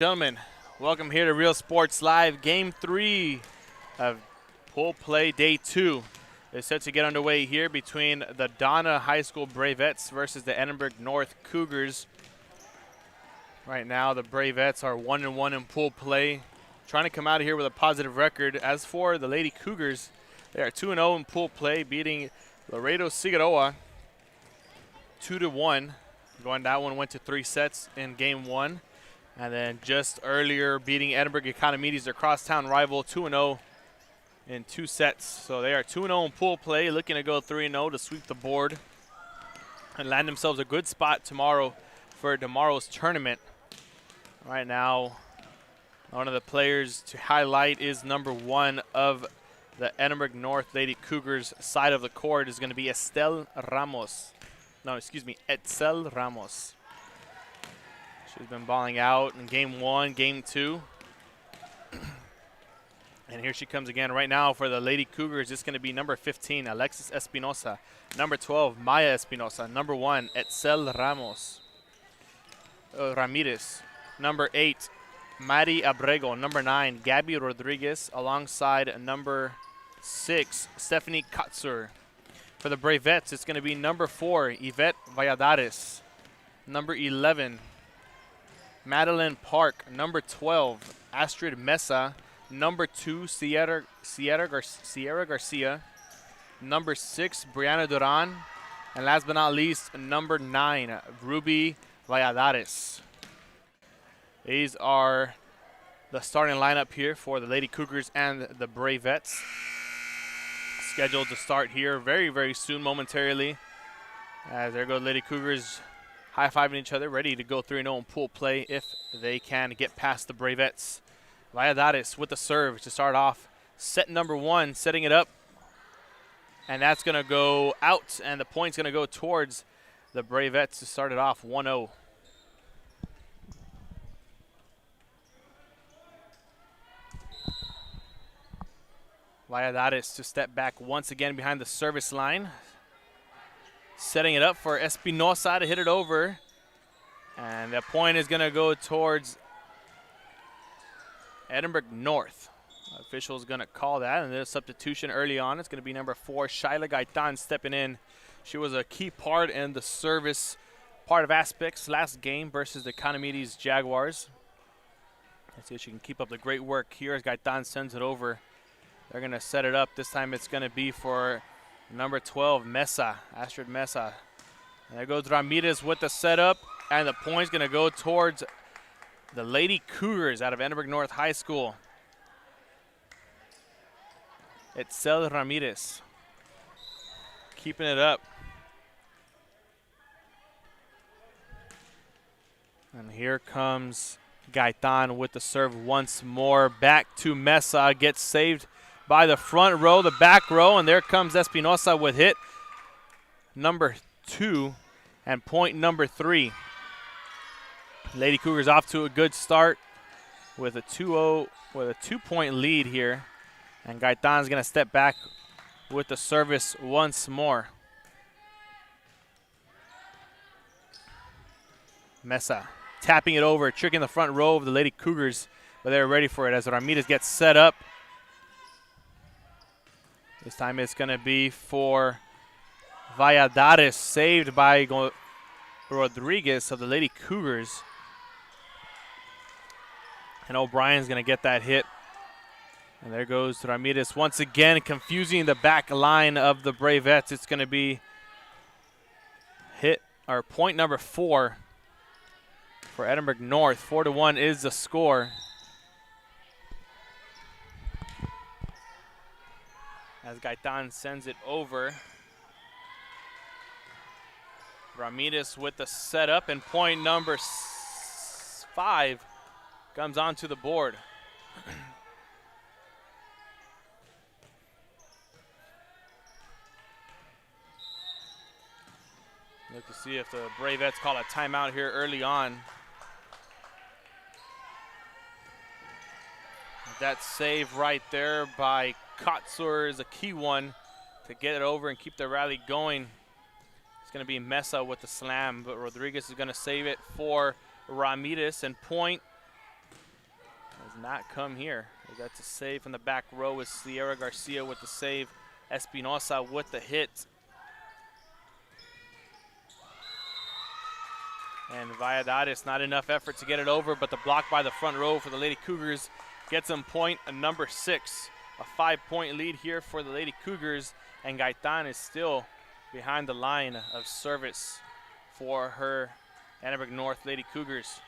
Gentlemen, welcome here to Real Sports Live. Game 3 of pool play day 2 is set to get underway here between the Donna High School Bravettes versus the Edinburg North Cougars. Right now, the Bravettes are 1-1 in pool play, trying to come out of here with a positive record. As for the Lady Cougars, they are 2-0 in pool play, beating Laredo Figueroa 2-1. That one went to 3 sets in game 1. And then just earlier beating Edinburg Economides, their crosstown rival, 2-0 in 2 sets. So they are 2-0 in pool play, looking to go 3-0 to sweep the board and land themselves a good spot tomorrow for tomorrow's tournament. Right now, one of the players to highlight is number 1 of the Edinburg North Lady Cougars side of the court is going to be Etzel Ramos. She's been balling out in game 1, game 2. And here she comes again right now for the Lady Cougars. It's going to be number 15, Alexis Espinosa. Number 12, Maya Espinosa. Number 1, Etzel Ramirez. Number 8, Mari Abrego. Number 9, Gabby Rodriguez, alongside number 6, Stephanie Katsur. For the Bravettes, it's going to be number 4, Yvette Valladares. Number 11, Madeline Park. Number 12, Astrid Mesa. Number 2, Sierra Garcia. Number 6, Brianna Duran. And last but not least, number 9, Ruby Valladares. These are the starting lineup here for the Lady Cougars and the Bravettes. Scheduled to start here very, very soon, momentarily. As there go the Lady Cougars, high-fiving each other, ready to go 3-0 in pool play if they can get past the Bravettes. Valladares with the serve to start off set number 1, setting it up. And that's going to go out, and the point's going to go towards the Bravettes to start it off 1-0. Valladares to step back once again behind the service line. Setting it up for Espinosa to hit it over. And the point is going to go towards Edinburg North. Official's going to call that, and there's a substitution early on. It's going to be number 4, Shaila Gaitan, stepping in. She was a key part in the service part of aspects last game versus the Economides Jaguars. Let's see if she can keep up the great work here as Gaitan sends it over. They're going to set it up. This time it's going to be for number 12, Mesa, Astrid Mesa. And there goes Ramirez with the setup, and the point's going to go towards the Lady Cougars out of Edinburg North High School. Etzel Ramirez keeping it up. And here comes Gaitan with the serve once more. Back to Mesa, gets saved by the front row, the back row, and there comes Espinosa with hit number 2 and point number 3. Lady Cougars off to a good start with a 2-point lead here, and Gaitan's going to step back with the service once more. Mesa tapping it over, tricking the front row of the Lady Cougars, but they're ready for it as Ramirez gets set up. This time it's going to be for Valladares, saved by Rodriguez of the Lady Cougars. And O'Brien's going to get that hit. And there goes Ramirez once again, confusing the back line of the Bravettes. It's going to be point number 4 for Edinburg North. 4-1 is the score. As Gaitan sends it over. Ramirez with the setup, and point number 5 comes onto the board. Look to see if the Bravettes call a timeout here early on. That save right there by Katsur is a key one to get it over and keep the rally going. It's going to be Mesa with the slam, but Rodriguez is going to save it for Ramirez, and point not come here. That's a save from the back row with Sierra Garcia with the save. Espinosa with the hit. And Valladares, not enough effort to get it over, but the block by the front row for the Lady Cougars gets them point number 6. A 5-point lead here for the Lady Cougars, and Gaitan is still behind the line of service for her Edinburg North Lady Cougars.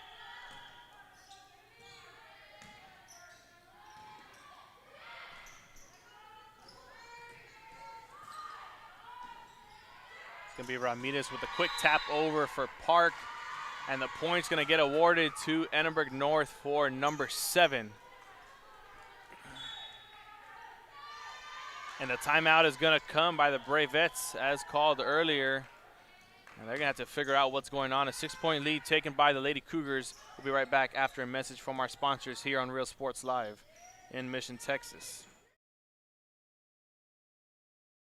It's going to be Ramirez with a quick tap over for Park, and the point's going to get awarded to Edinburg North for number 7. And the timeout is going to come by the Bravettes, as called earlier. And they're going to have to figure out what's going on. A 6-point lead taken by the Lady Cougars. We'll be right back after a message from our sponsors here on Real Sports Live in Mission, Texas.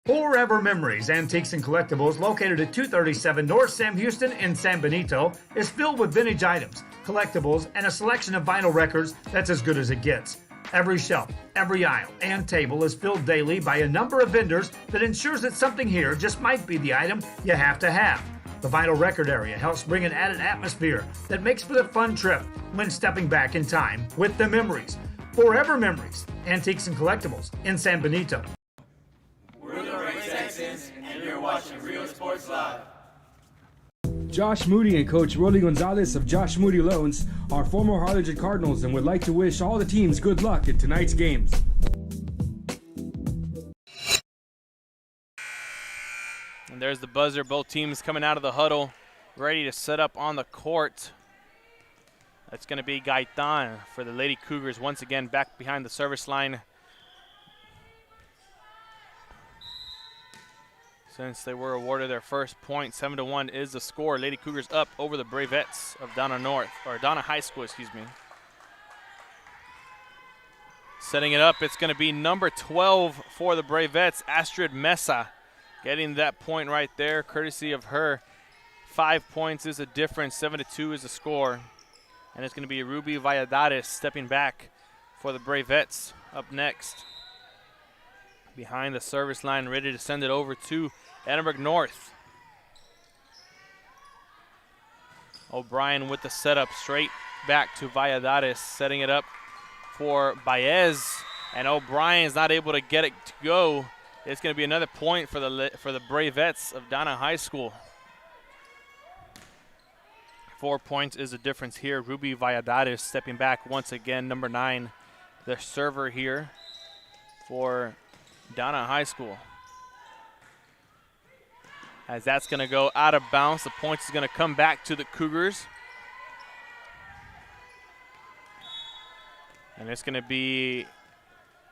Forever Memories, Antiques and Collectibles, located at 237 North Sam Houston in San Benito, is filled with vintage items, collectibles, and a selection of vinyl records that's as good as it gets. Every shelf, every aisle, and table is filled daily by a number of vendors that ensures that something here just might be the item you have to have. The vinyl record area helps bring an added atmosphere that makes for the fun trip when stepping back in time with the memories. Forever Memories, Antiques and Collectibles in San Benito. We're the Ray Texans, and you're watching Real Sports Live. Josh Moody and Coach Rolly Gonzalez of Josh Moody Loans are former Harlingen Cardinals and would like to wish all the teams good luck in tonight's games. And there's the buzzer. Both teams coming out of the huddle, ready to set up on the court. That's going to be Gaitan for the Lady Cougars once again back behind the service line. Since they were awarded their first point, 7-1 is the score. Lady Cougars up over the Bravettes of Donna North, or Donna High School, excuse me. Setting it up, it's going to be number 12 for the Bravettes, Astrid Mesa, getting that point right there, courtesy of her. 5 points is the difference, 7-2 is the score. And it's going to be Ruby Valladares stepping back for the Bravettes up next. Behind the service line, ready to send it over to Edinburg North. O'Brien with the setup, straight back to Valladares, setting it up for Baez, and O'Brien's not able to get it to go. It's going to be another point for the Bravettes of Donna High School. 4 points is the difference here. Ruby Valladares stepping back once again, number 9, the server here for Donna High School. As that's going to go out of bounds, the points is going to come back to the Cougars. And it's going to be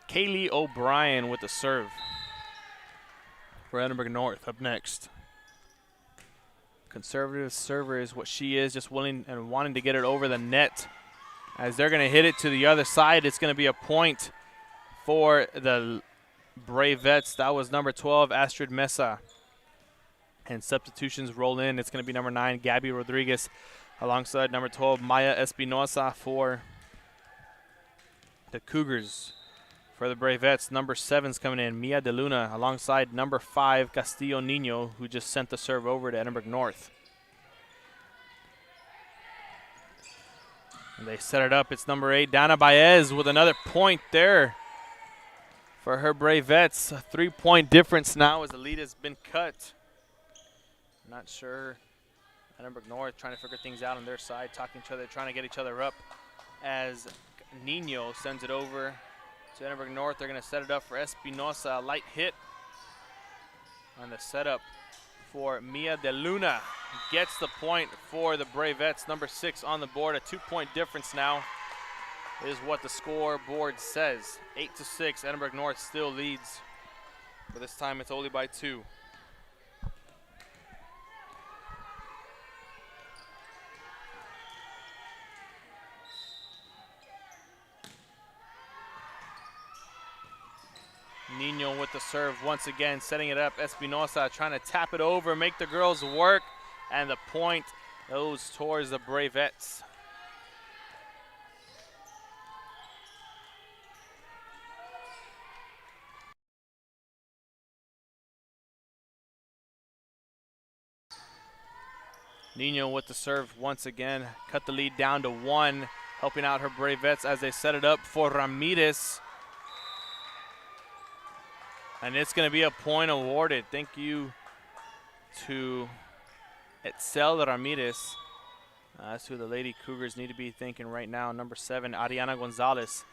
Kaylee O'Brien with the serve for Edinburg North up next. Conservative server is what she is, just willing and wanting to get it over the net. As they're going to hit it to the other side, it's going to be a point for the Bravettes. That was number 12, Astrid Mesa. And substitutions roll in. It's going to be number 9, Gabby Rodriguez, alongside number 12, Maya Espinosa for the Cougars. For the Bravettes, number 7's coming in, Mia De Luna, alongside number 5, Castillo Nino, who just sent the serve over to Edinburg North. And they set it up. It's number 8, Dana Baez, with another point there for her Bravettes. A 3-point difference now as the lead has been cut. Not sure. Edinburg North trying to figure things out on their side, talking to each other, trying to get each other up. As Nino sends it over to Edinburg North, they're going to set it up for Espinosa. A light hit on the setup for Mia De Luna. Gets the point for the Bravettes. Number 6 on the board. A 2-point difference now is what the scoreboard says. 8-6. Edinburg North still leads, but this time it's only by 2. Nino with the serve once again, setting it up. Espinosa trying to tap it over, make the girls work, and the point goes towards the Bravettes. Nino with the serve once again. Cut the lead down to 1, helping out her Bravettes as they set it up for Ramirez. And it's going to be a point awarded. Thank you to Etzel Ramirez. That's who the Lady Cougars need to be thinking right now. Number 7, Ariana Gonzalez,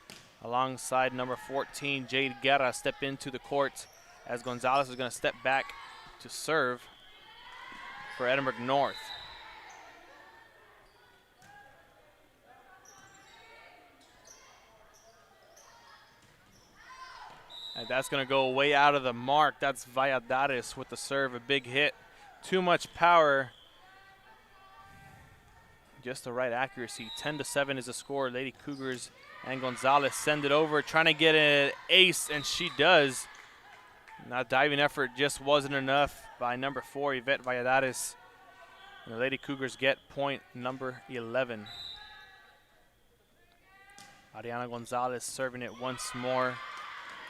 alongside number 14, Jade Guerra, step into the court as Gonzalez is going to step back to serve for Edinburg North. And that's going to go way out of the mark. That's Valladares with the serve, a big hit. Too much power. Just the right accuracy. 10-7 is the score. Lady Cougars and Gonzalez send it over, trying to get an ace, and she does. That diving effort just wasn't enough by number 4, Yvette Valladares. And the Lady Cougars get point number 11. Ariana Gonzalez serving it once more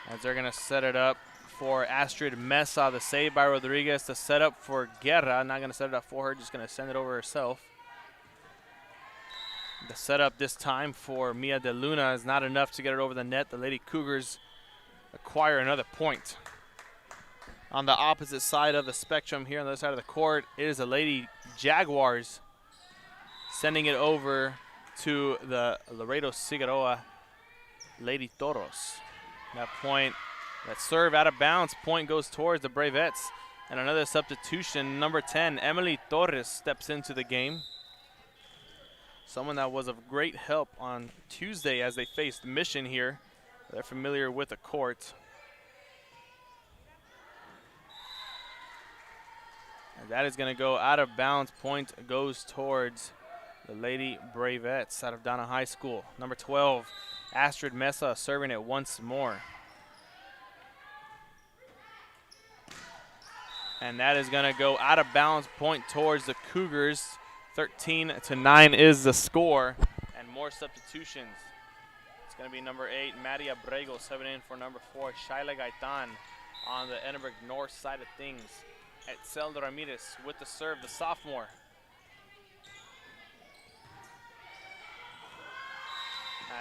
as they're going to set it up for Astrid Mesa. The save by Rodriguez. The setup for Guerra. Not going to set it up for her, just going to send it over herself. The setup this time for Mia De Luna is not enough to get it over the net. The Lady Cougars acquire another point. On the opposite side of the spectrum here on the other side of the court, it is the Lady Jaguars sending it over to the Laredo Figueroa Lady Toros. That point, that serve out of bounds, point goes towards the Bravettes. And another substitution, number 10, Emily Torres steps into the game. Someone that was of great help on Tuesday as they faced Mission here. They're familiar with the court. And that is going to go out of bounds. Point goes towards the Lady Bravettes out of Donna High School. Number 12, Astrid Mesa serving it once more. And that is going to go out of bounds. Point towards the Cougars. 13-9 is the score. And more substitutions. It's going to be number 8, Maddie Abrego, subbing in for number 4, Shaila Gaitan on the Edinburg North side of things. Etzel Ramirez with the serve, the sophomore.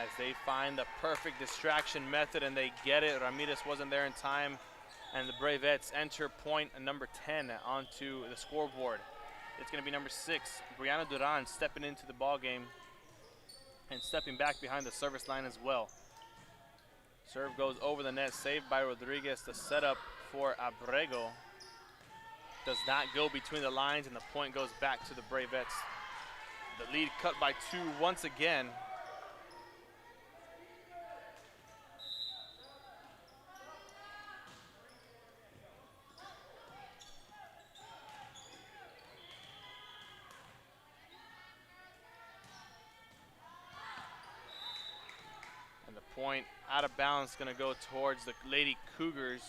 As they find the perfect distraction method and they get it. Ramirez wasn't there in time, and the Bravettes enter point number 10 onto the scoreboard. It's going to be number 6, Brianna Duran, stepping into the ball game and stepping back behind the service line as well. Serve goes over the net, saved by Rodriguez. The setup for Abrego does not go between the lines, and the point goes back to the Bravettes. The lead cut by 2 once again. And the point out of bounds, going to go towards the Lady Cougars.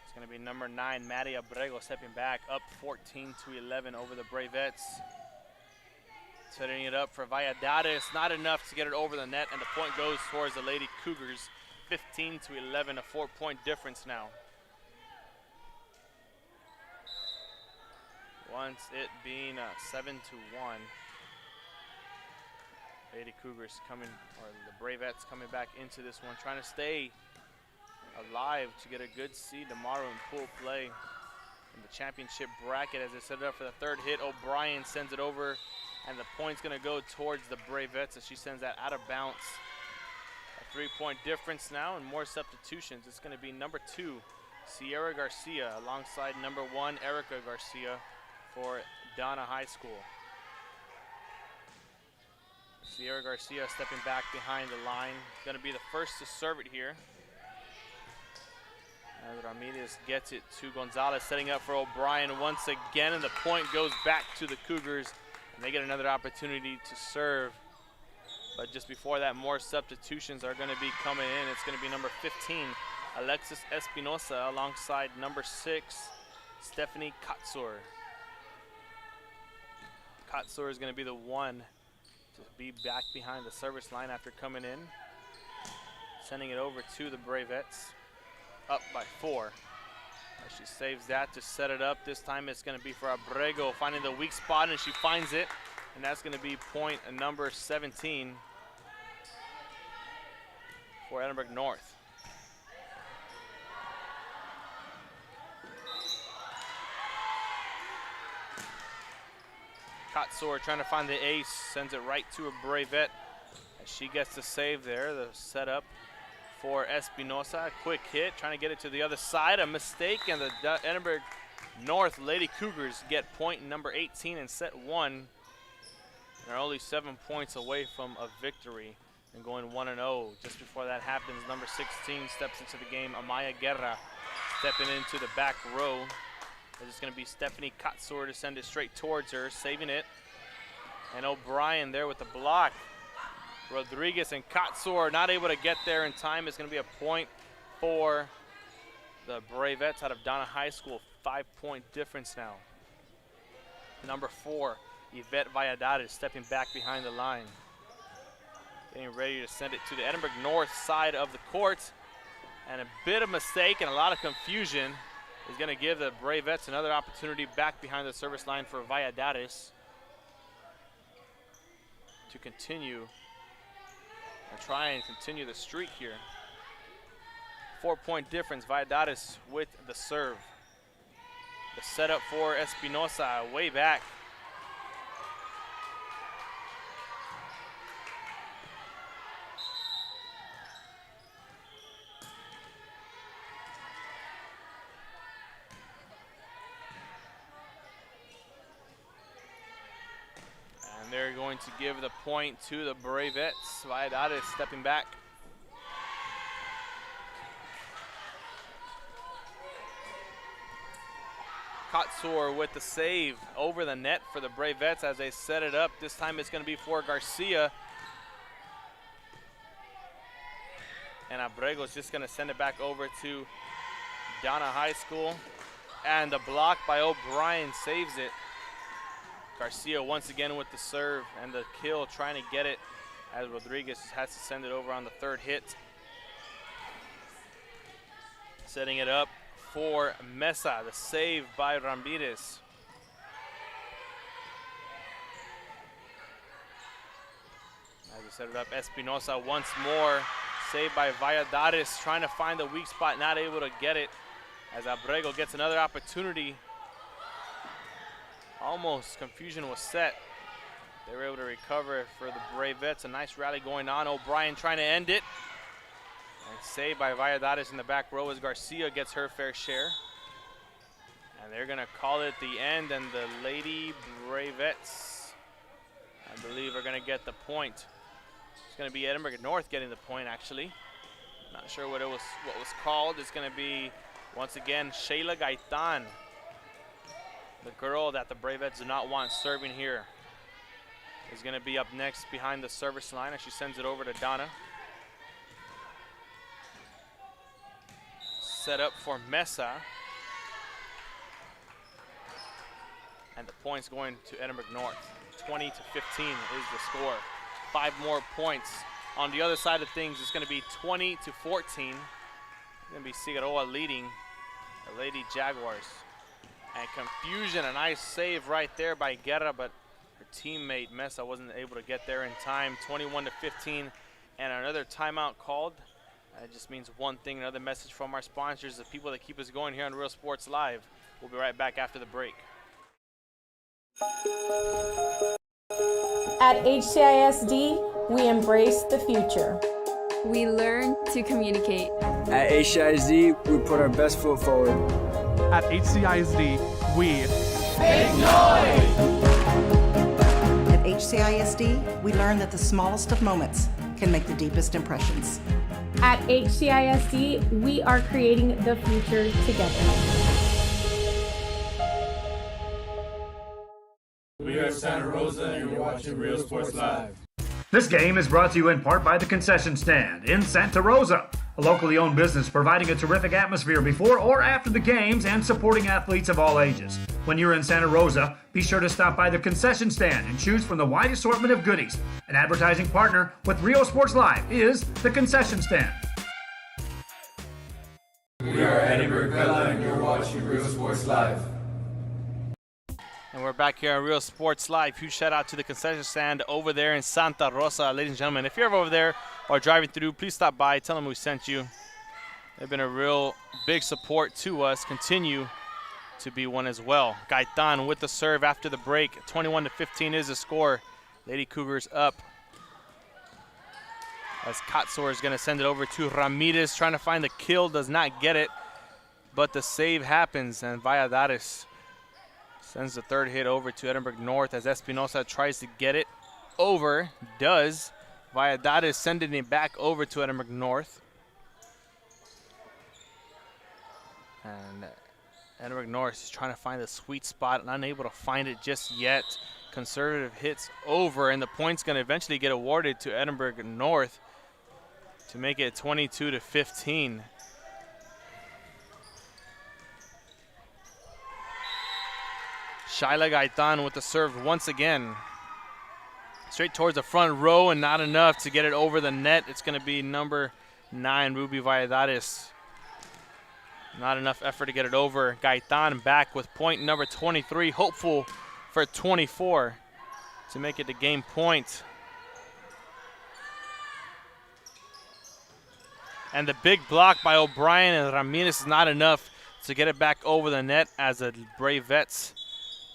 It's going to be number 9, Maddie Abrego, stepping back, up 14-11 over the Bravettes. Setting it up for Valladares, not enough to get it over the net, and the point goes towards the Lady Cougars. 15-11, a 4-point difference now. Once it being 7-1. Lady Cougars coming, or the Bravettes coming back into this one, trying to stay alive to get a good seed tomorrow in pool play in the championship bracket. As they set it up for the third hit, O'Brien sends it over, and the point's going to go towards the Bravettes as she sends that out of bounds. A 3-point difference now and more substitutions. It's going to be number 2, Sierra Garcia, alongside number 1, Erica Garcia for Donna High School. Sierra Garcia stepping back behind the line. Going to be the first to serve it here. As Ramirez gets it to Gonzalez, setting up for O'Brien once again, and the point goes back to the Cougars, and they get another opportunity to serve. But just before that, more substitutions are going to be coming in. It's going to be number 15, Alexis Espinosa, alongside number 6, Stephanie Katsur. Katsur is going to be the one to be back behind the service line after coming in. Sending it over to the Bravettes. Up by 4. As she saves that to set it up. This time it's going to be for Abrego, finding the weak spot, and she finds it. And that's going to be point number 17 for Edinburg North. Katsor trying to find the ace, sends it right to a Bravette. As she gets the save there, the setup for Espinosa. Quick hit, trying to get it to the other side. A mistake, and the Edinburg North Lady Cougars get point number 18 in set 1. They're only 7 points away from a victory and going 1-0. Just before that happens, number 16 steps into the game. Amaya Guerra stepping into the back row. It's going to be Stephanie Katsor to send it straight towards her, saving it. And O'Brien there with the block. Rodriguez and Katsor not able to get there in time. It's going to be a point for the Bravettes out of Donna High School. 5-point difference now. Number 4, Yvette Valladares stepping back behind the line. Getting ready to send it to the Edinburg North side of the court. And a bit of mistake and a lot of confusion is going to give the Bravettes another opportunity back behind the service line for Valladares to continue and try and continue the streak here. 4-point difference, Valladares with the serve. The setup for Espinosa way back. And they're going to give the point to the Bravettes. Valladares stepping back. Katsor with the save over the net for the Bravettes as they set it up. This time it's going to be for Garcia. And Abrego's just going to send it back over to Donna High School. And the block by O'Brien saves it. Garcia once again with the serve and the kill, trying to get it as Rodriguez has to send it over on the third hit. Setting it up for Mesa, the save by Ramirez. As we set it up, Espinosa once more, saved by Valladares, trying to find the weak spot, not able to get it. As Abrego gets another opportunity. Almost confusion was set. They were able to recover for the Bravettes. A nice rally going on. O'Brien trying to end it. And saved by Valladares in the back row as Garcia gets her fair share. And they're going to call it the end, and the Lady Bravettes, I believe, are going to get the point. It's going to be Edinburg North getting the point, actually. Not sure what was called. It's going to be, once again, Shayla Gaitan, the girl that the Bravettes do not want serving here, is going to be up next behind the service line as she sends it over to Donna. Set up for Mesa. And the points going to Edinburg North. 20-15 is the score. 5 more points. On the other side of things, it's going to be 20-14. It's going to be Figueroa leading the Lady Jaguars. And confusion, a nice save right there by Guerra, but her teammate Mesa wasn't able to get there in time. 21-15, and another timeout called. It just means one thing, another message from our sponsors, the people that keep us going here on Real Sports Live. We'll be right back after the break. At HCISD, we embrace the future. We learn to communicate. At HCISD, we put our best foot forward. At HCISD, we Make noise! At HCISD, we learn that the smallest of moments can make the deepest impressions. At HCISD, we are creating the future together. We are Santa Rosa, and you're watching Real Sports Live. This game is brought to you in part by the concession stand in Santa Rosa. a locally owned business providing a terrific atmosphere before or after the games and supporting athletes of all ages. When you're in Santa Rosa, be sure to stop by the concession stand and choose from the wide assortment of goodies. An advertising partner with Rio Sports Live is the concession stand. We are Edinburg Bella and you're watching Real Sports Live. And we're back here on Real Sports Live. Huge shout out to the concession stand over there in Santa Rosa. Ladies and gentlemen, if you're ever over there or driving through, please stop by. Tell them we sent you. They've been a real big support to us. Continue to be one as well. Gaitan with the serve after the break. 21-15 is the score. Lady Cougars up. As Katsor is going to send it over to Ramirez. Trying to find the kill. Does not get it. But the save happens. And Valladares sends the third hit over to Edinburg North as Espinosa tries to get it over. Does. Valladares sending it back over to Edinburg North. And Edinburg North is trying to find the sweet spot and unable to find it just yet. Conservative hits over, and the point's going to eventually get awarded to Edinburg North to make it 22-15. Shaila Gaitan with the serve once again. Straight towards the front row and not enough to get it over the net. It's going to be number 9, Ruby Valladares. Not enough effort to get it over. Gaitan back with point number 23, hopeful for 24 to make it the game point. And the big block by O'Brien and Ramirez is not enough to get it back over the net as the Bravettes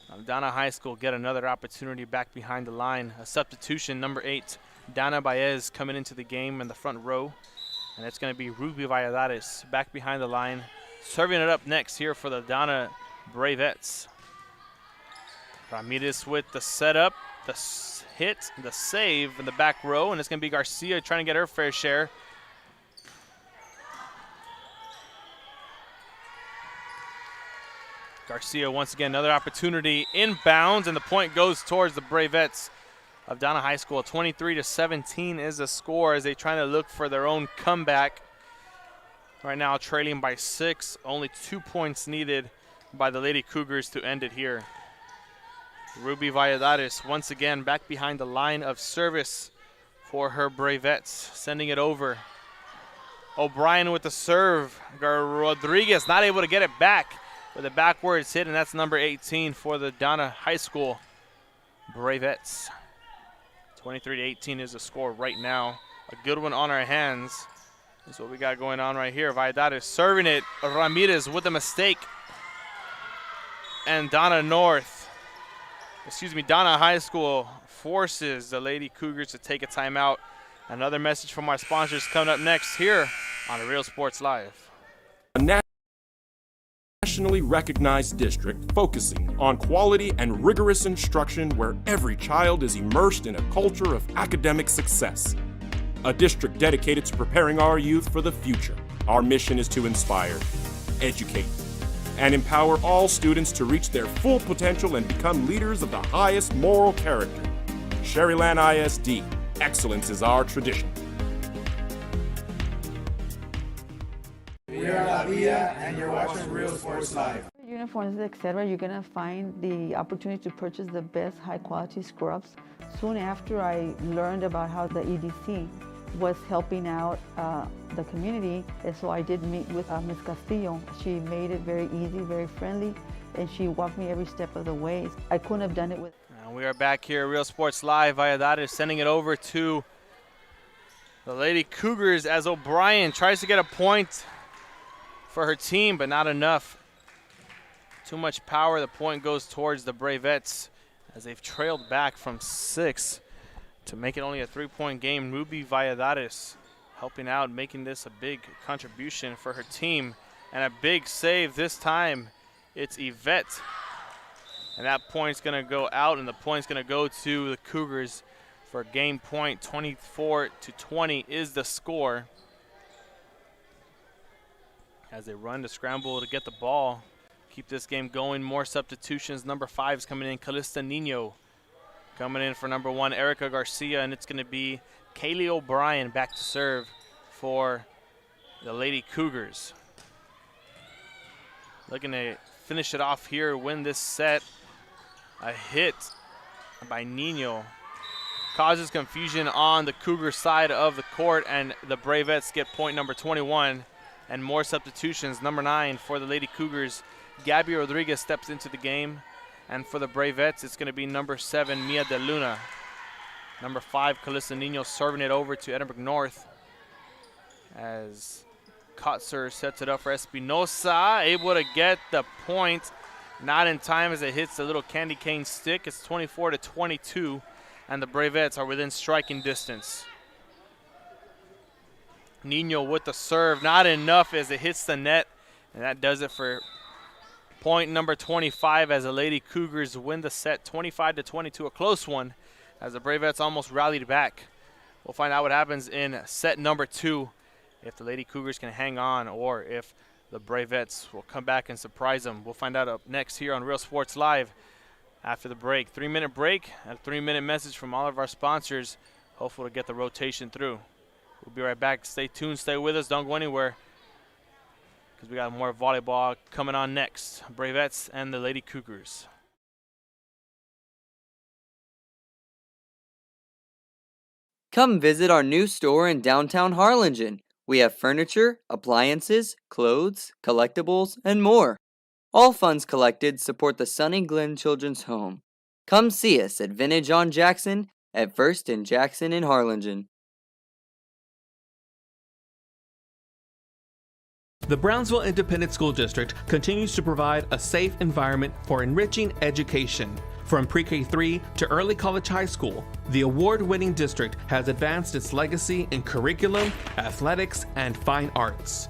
of Donna High School get another opportunity back behind the line. A substitution, number 8, Donna Baez coming into the game in the front row. And it's going to be Ruby Valladares back behind the line. Serving it up next here for the Donna Bravettes. Ramirez with the setup, the hit, the save in the back row. And it's going to be Garcia trying to get her fair share. Garcia once again, another opportunity inbounds, and the point goes towards the Bravettes of Donna High School. 23-17 is the score as they try to look for their own comeback. Right now trailing by 6, only 2 points needed by the Lady Cougars to end it here. Ruby Valladares once again back behind the line of service for her Bravettes, sending it over. O'Brien with the serve. Rodriguez not able to get it back with a backwards hit, and that's number 18 for the Donna High School Bravettes. 23-18 is the score right now. A good one on our hands. That's what we got going on right here. Valladares serving it. Ramirez with a mistake. And Donna High School forces the Lady Cougars to take a timeout. Another message from our sponsors coming up next here on Real Sports Live. A nationally recognized district focusing on quality and rigorous instruction where every child is immersed in a culture of academic success. A district dedicated to preparing our youth for the future. Our mission is to inspire, educate, and empower all students to reach their full potential and become leaders of the highest moral character. Sherryland ISD, excellence is our tradition. We are La Vida and you're watching Real Sports Live. Uniforms, etc., you're going to find the opportunity to purchase the best high-quality scrubs. Soon after I learned about how the EDC was helping out the community, and so I did meet with Ms. Castillo. She made it very easy, very friendly, and she walked me every step of the way. I couldn't have done it with. And we are back here, Real Sports Live. Valladares sending it over to the Lady Cougars as O'Brien tries to get a point for her team, but not enough. Too much power. The point goes towards the Bravettes as they've trailed back from 6 to make it only a 3-point game. Ruby Valladares helping out, making this a big contribution for her team. And a big save this time. It's Yvette. And that point's going to go out, and the point's going to go to the Cougars for game point. 24-20 is the score. As they run to scramble to get the ball. Keep this game going. More substitutions. Number 5 is coming in. Calista Nino coming in for number 1, Erica Garcia. And it's going to be Kaylee O'Brien back to serve for the Lady Cougars. Looking to finish it off here, win this set. A hit by Nino causes confusion on the Cougar side of the court, and the Bravettes get point number 21. And more substitutions. Number 9 for the Lady Cougars, Gabby Rodriguez steps into the game. And for the Bravettes, it's going to be number 7, Mia De Luna. Number 5, Calista Nino serving it over to Edinburg North as Kotzer sets it up for Espinosa, able to get the point. Not in time as it hits the little candy cane stick. It's 24-22, and the Bravettes are within striking distance. Nino with the serve, not enough as it hits the net, and that does it for point number 25 as the Lady Cougars win the set 25-22, a close one as the Bravettes almost rallied back. We'll find out what happens in set number 2, if the Lady Cougars can hang on or if the Bravettes will come back and surprise them. We'll find out up next here on Real Sports Live after the break. 3-minute break and a 3-minute message from all of our sponsors. Hopefully to get the rotation through. We'll be right back. Stay tuned, stay with us, don't go anywhere, because we got more volleyball coming on next. Bravettes and the Lady Cougars. Come visit our new store in downtown Harlingen. We have furniture, appliances, clothes, collectibles, and more. All funds collected support the Sunny Glen Children's Home. Come see us at Vintage on Jackson at First and Jackson in Harlingen. The Brownsville Independent School District continues to provide a safe environment for enriching education. From pre-K-3 to early college high school, the award-winning district has advanced its legacy in curriculum, athletics, and fine arts.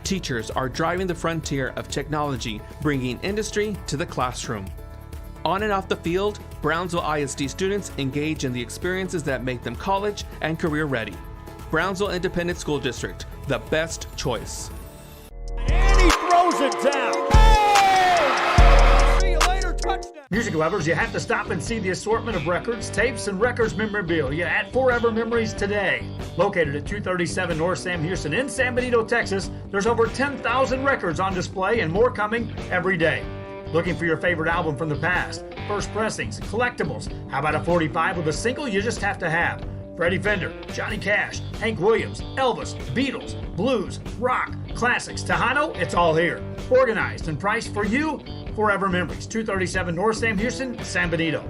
Teachers are driving the frontier of technology, bringing industry to the classroom. On and off the field, Brownsville ISD students engage in the experiences that make them college and career ready. Brownsville Independent School District, the best choice. And he throws it down. Hey! See you later, touchdown. Music lovers, you have to stop and see the assortment of records, tapes, and records memorabilia at Forever Memories today. Located at 237 North Sam Houston in San Benito, Texas, there's over 10,000 records on display and more coming every day. Looking for your favorite album from the past, first pressings, collectibles? How about a 45 with a single you just have to have? Freddie Fender, Johnny Cash, Hank Williams, Elvis, Beatles, blues, rock, classics, Tejano, it's all here. Organized and priced for you. Forever Memories, 237 North Sam Houston, San Benito.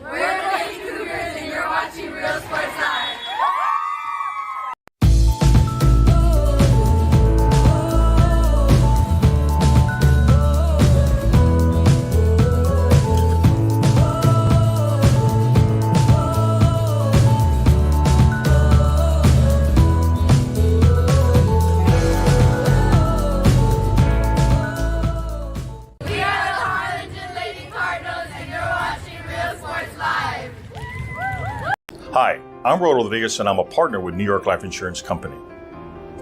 We're the Lady Cougars and you're watching Real Sports Live. Hi, I'm Rod Rodriguez and I'm a partner with New York Life Insurance Company.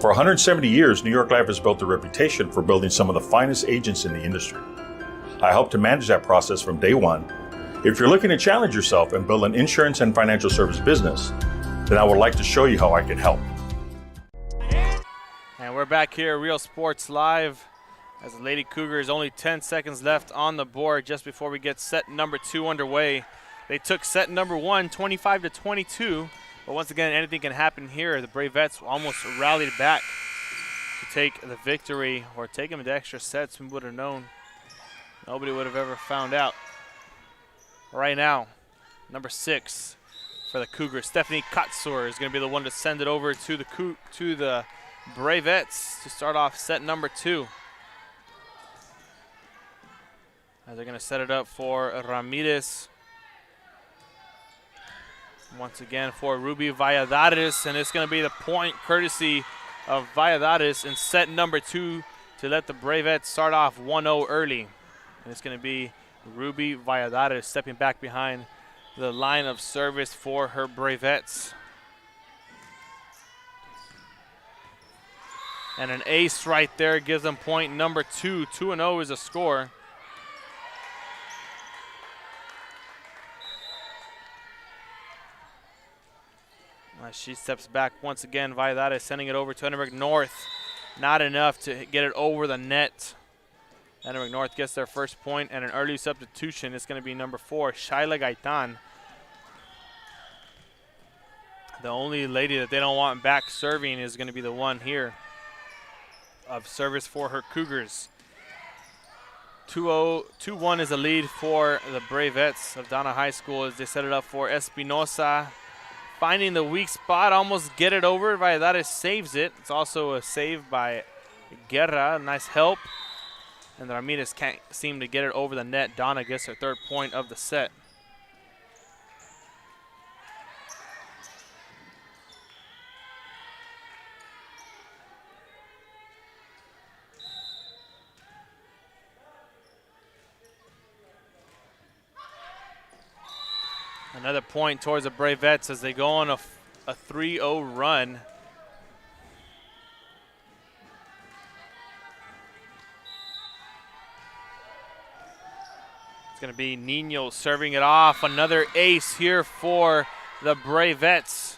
For 170 years, New York Life has built a reputation for building some of the finest agents in the industry. I help to manage that process from day one. If you're looking to challenge yourself and build an insurance and financial service business, then I would like to show you how I can help. And we're back here, Real Sports Live, as the Lady Cougars, only 10 seconds left on the board just before we get set number 2 underway. They took set number 1, 25-22, but once again, anything can happen here. The Bravettes almost rallied back to take the victory, or take them into extra sets. We would have known. Nobody would have ever found out. Right now, number 6 for the Cougars, Stephanie Katsur, is going to be the one to send it over to the Bravettes to start off set number 2. As they're going to set it up for Ramirez. Once again for Ruby Valladares, and it's going to be the point courtesy of Valladares in set number 2 to let the Bravettes start off 1-0 early. And it's going to be Ruby Valladares stepping back behind the line of service for her Bravettes. And an ace right there gives them point number 2. 2-0 is a score. As she steps back once again, Valladares sending it over to Edinburg North. Not enough to get it over the net. Edinburg North gets their first point, and an early substitution. It's going to be number 4, Shaila Gaitan. The only lady that they don't want back serving is going to be the one here of service for her Cougars. 2-1 is a lead for the Bravettes of Donna High School as they set it up for Espinosa. Finding the weak spot, almost get it over. Valladares saves it. It's also a save by Guerra. Nice help. And the Ramirez can't seem to get it over the net. Donna gets her 3rd point of the set. Another point towards the Bravettes as they go on a 3-0 run. It's going to be Nino serving it off. Another ace here for the Bravettes.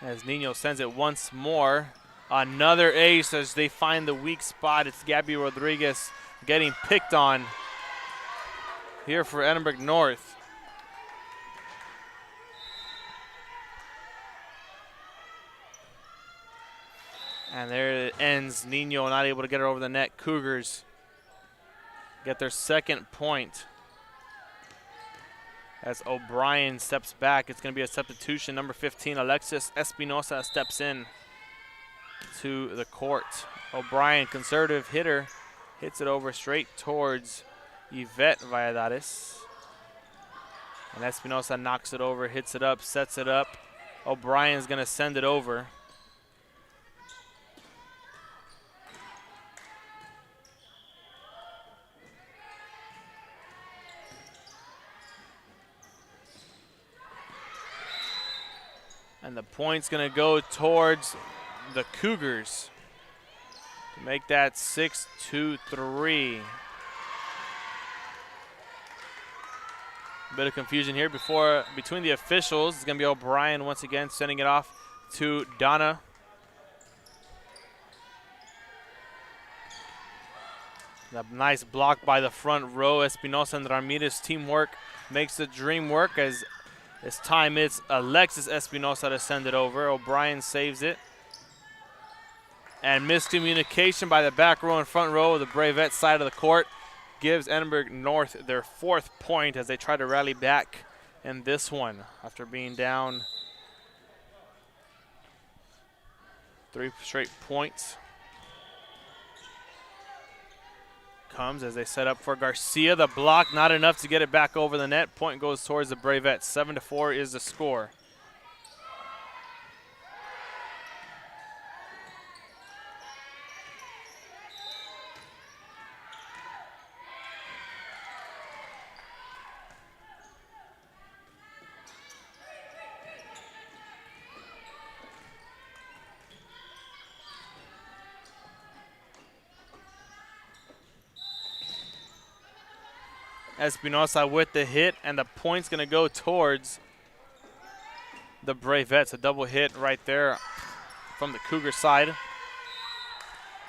As Nino sends it once more. Another ace as they find the weak spot. It's Gabby Rodriguez getting picked on here for Edinburg North. And there it ends. Nino not able to get it over the net. Cougars get their 2nd point. As O'Brien steps back, it's going to be a substitution. Number 15, Alexis Espinosa steps in to the court. O'Brien, conservative hitter, hits it over straight towards Yvette Valladares. And Espinosa knocks it over, hits it up, sets it up. O'Brien's going to send it over. And the point's going to go towards the Cougars to make that 6-2-3. A bit of confusion here between the officials. It's going to be O'Brien once again sending it off to Donna. The nice block by the front row. Espinosa and Ramirez teamwork makes the dream work as this time it's Alexis Espinosa to send it over. O'Brien saves it. And miscommunication by the back row and front row of the Bravette side of the court gives Edinburg North their 4th point as they try to rally back in this one after being down 3 straight points. Comes as they set up for Garcia. The block not enough to get it back over the net. Point goes towards the Bravettes. 7-4 is the score. Espinosa with the hit, and the point's going to go towards the Bravettes. A double hit right there from the Cougar side.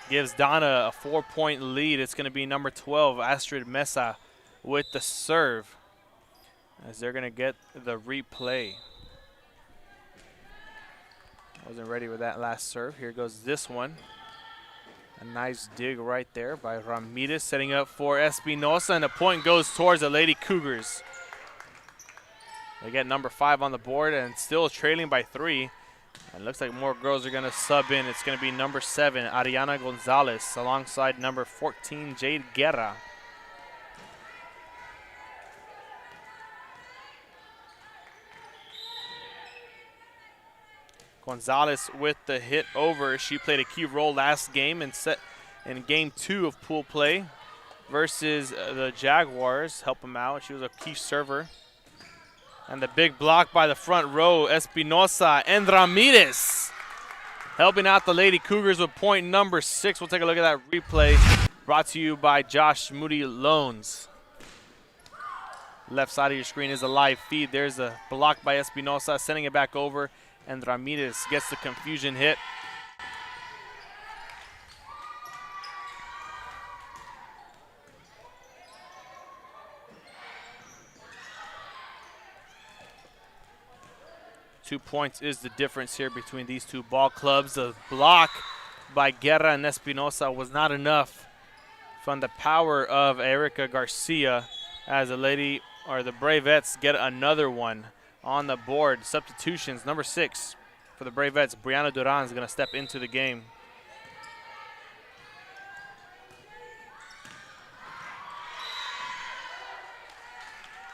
Gives Donna a 4-point lead. It's going to be number 12, Astrid Mesa, with the serve as they're going to get the replay. Wasn't ready with that last serve. Here goes this one. A nice dig right there by Ramirez, setting up for Espinosa, and the point goes towards the Lady Cougars. They get number 5 on the board and still trailing by 3. And looks like more girls are going to sub in. It's going to be number 7, Ariana Gonzalez, alongside number 14, Jade Guerra. Gonzalez with the hit over. She played a key role last game and set in game 2 of pool play versus the Jaguars. Help them out. She was a key server. And the big block by the front row, Espinosa and Ramirez helping out the Lady Cougars with point number 6. We'll take a look at that replay brought to you by Josh Moody Loans. Left side of your screen is a live feed. There's a block by Espinosa, sending it back over, and Ramirez gets the confusion hit. Two points is the difference here between these two ball clubs. The block by Guerra and Espinosa was not enough from the power of Erica Garcia, as the Bravettes get another one on the board. Substitutions, number 6 for the Bravettes, Brianna Duran is going to step into the game.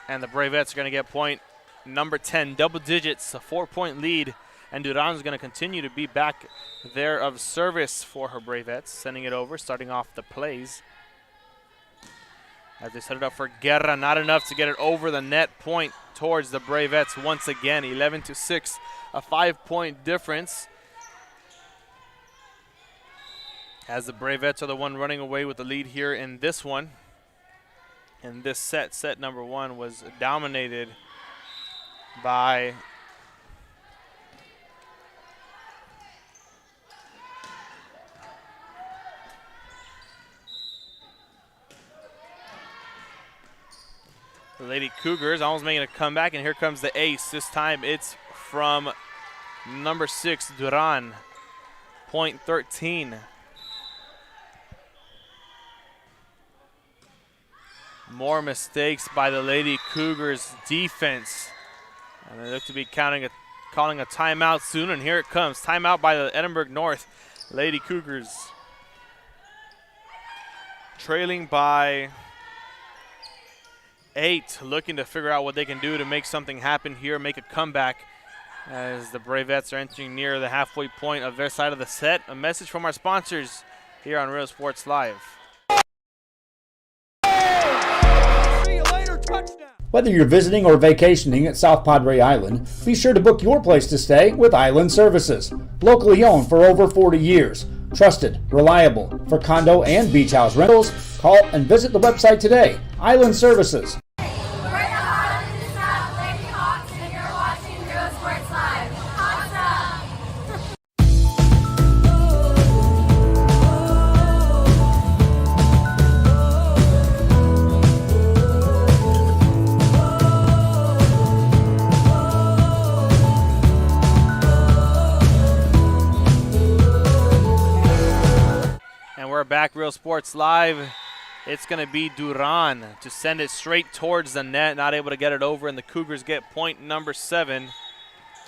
And the Bravettes are going to get point number 10, double digits, a 4-point lead. And Duran's going to continue to be back there of service for her Bravettes, sending it over, starting off the plays. As they set it up for Guerra, not enough to get it over the net. Point towards the Bravettes once again, 11-6, a 5-point difference. As the Bravettes are the one running away with the lead here in this one. And this set number 1 was dominated by the Lady Cougars, almost making a comeback, and here comes the ace. This time it's from number 6, Duran. Point 13. More mistakes by the Lady Cougars defense. And they look to be calling a timeout soon, and here it comes. Timeout by the Edinburg North Lady Cougars. Trailing by 8, looking to figure out what they can do to make something happen here, make a comeback, as the Bravettes are entering near the halfway point of their side of the set. A message from our sponsors here on Real Sports Live. Whether you're visiting or vacationing at South Padre Island, be sure to book your place to stay with Island Services. Locally owned for over 40 years. Trusted, reliable for condo and beach house rentals. Call and visit the website today. Island Services. We're back, Real Sports Live. It's going to be Duran to send it straight towards the net, not able to get it over, and the Cougars get point number 7.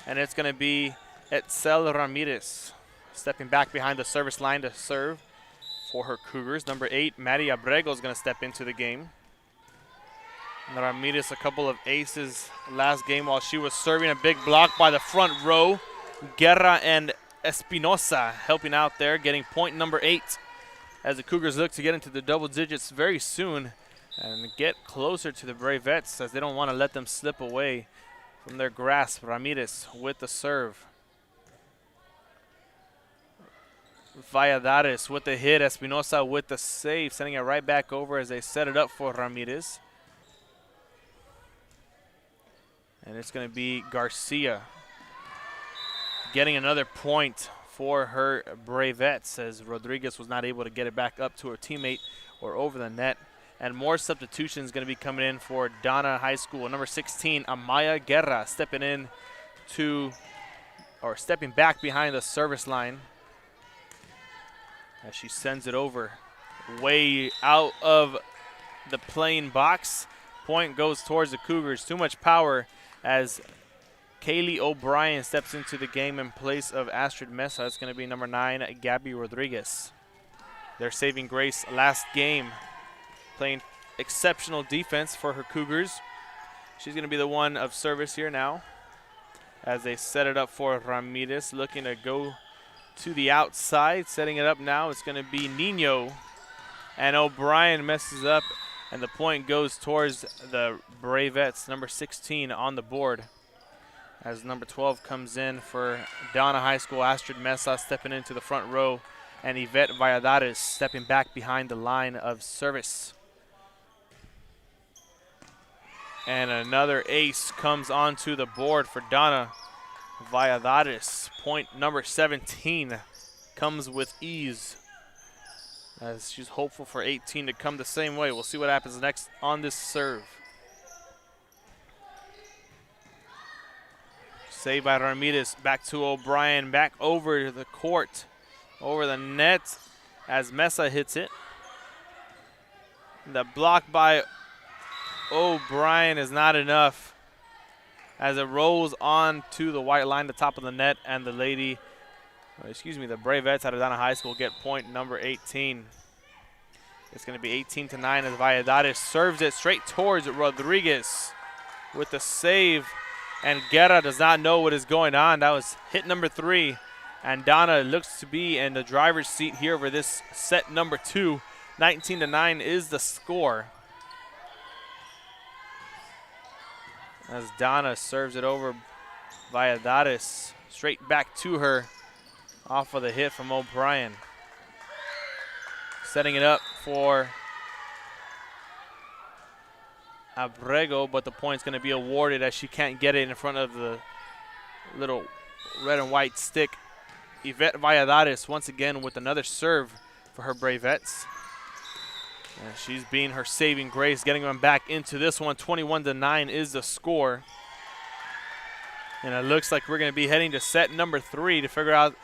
And it's going to be Etzel Ramirez stepping back behind the service line to serve for her Cougars. Number 8, Maddie Abrego is going to step into the game. And Ramirez, a couple of aces last game while she was serving. A big block by the front row. Guerra and Espinosa helping out there, getting point number 8. As the Cougars look to get into the double digits very soon and get closer to the Bravettes, as they don't want to let them slip away from their grasp. Ramirez with the serve. Valladares with the hit. Espinosa with the save, sending it right back over as they set it up for Ramirez. And it's going to be Garcia getting another point for her Bravettes, as Rodriguez was not able to get it back up to her teammate or over the net. And more substitutions going to be coming in for Donna High School. Number 16, Amaya Guerra, stepping back behind the service line as she sends it over way out of the playing box. Point goes towards the Cougars. Too much power as Kaylee O'Brien steps into the game in place of Astrid Mesa. It's going to be number 9, Gabby Rodriguez. Their saving grace last game, playing exceptional defense for her Cougars. She's going to be the one of service here now as they set it up for Ramirez, looking to go to the outside. Setting it up now, it's going to be Nino. And O'Brien messes up, and the point goes towards the Bravettes, number 16 on the board. as number 12 comes in for Donna High School. Astrid Mesa stepping into the front row, and Yvette Valladares stepping back behind the line of service. And another ace comes onto the board for Donna Valladares. Point number 17 comes with ease, as she's hopeful for 18 to come the same way. We'll see what happens next on this serve. Saved by Ramirez, back to O'Brien, back over the court, over the net as Mesa hits it. The block by O'Brien is not enough as it rolls on to the white line, the top of the net, and the the Bravettes out of Donna High School get point number 18. It's going to be 18-9 as Valladares serves it straight towards Rodriguez with the save. And Guerra does not know what is going on. That was hit number 3. And Donna looks to be in the driver's seat here over this set number 2. 19-9 is the score. As Donna serves it over Valladares straight back to her off of the hit from O'Brien. Setting it up for Abrego, but the point's going to be awarded as she can't get it in front of the little red and white stick. Yvette Valladares once again with another serve for her Bravettes. And she's being her saving grace, getting them back into this one. 21-9 is the score. And it looks like we're going to be heading to set number 3 to figure out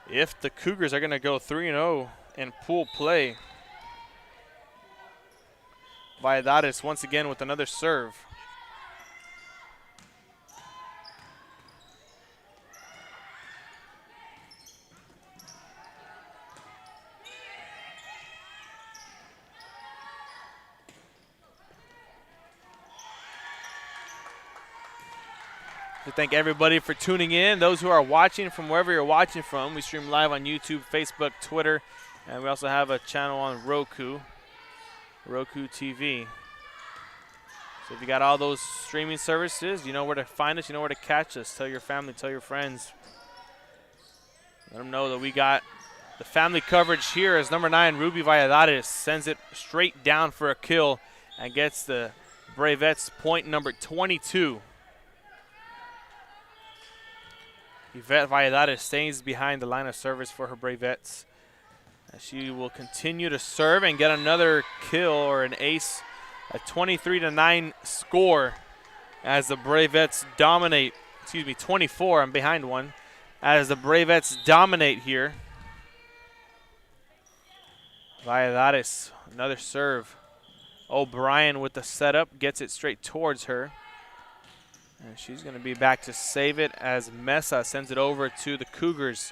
if the Cougars are going to go 3-0 in pool play. Valladares once again with another serve. To thank everybody for tuning in. Those who are watching from wherever you're watching from. We stream live on YouTube, Facebook, Twitter, and we also have a channel on Roku TV. So if you got all those streaming services, you know where to find us, you know where to catch us. Tell your family, tell your friends. Let them know that we got the family coverage here as number 9, Ruby Valladares, sends it straight down for a kill and gets the Bravettes point number 22. Yvette Valladares stays behind the line of service for her Bravettes. She will continue to serve and get another kill or an ace. A 23-9 score as the Bravettes dominate. 24. I'm behind one. As the Bravettes dominate here. Valladares, another serve. O'Brien with the setup, gets it straight towards her. And she's going to be back to save it as Mesa sends it over to the Cougars.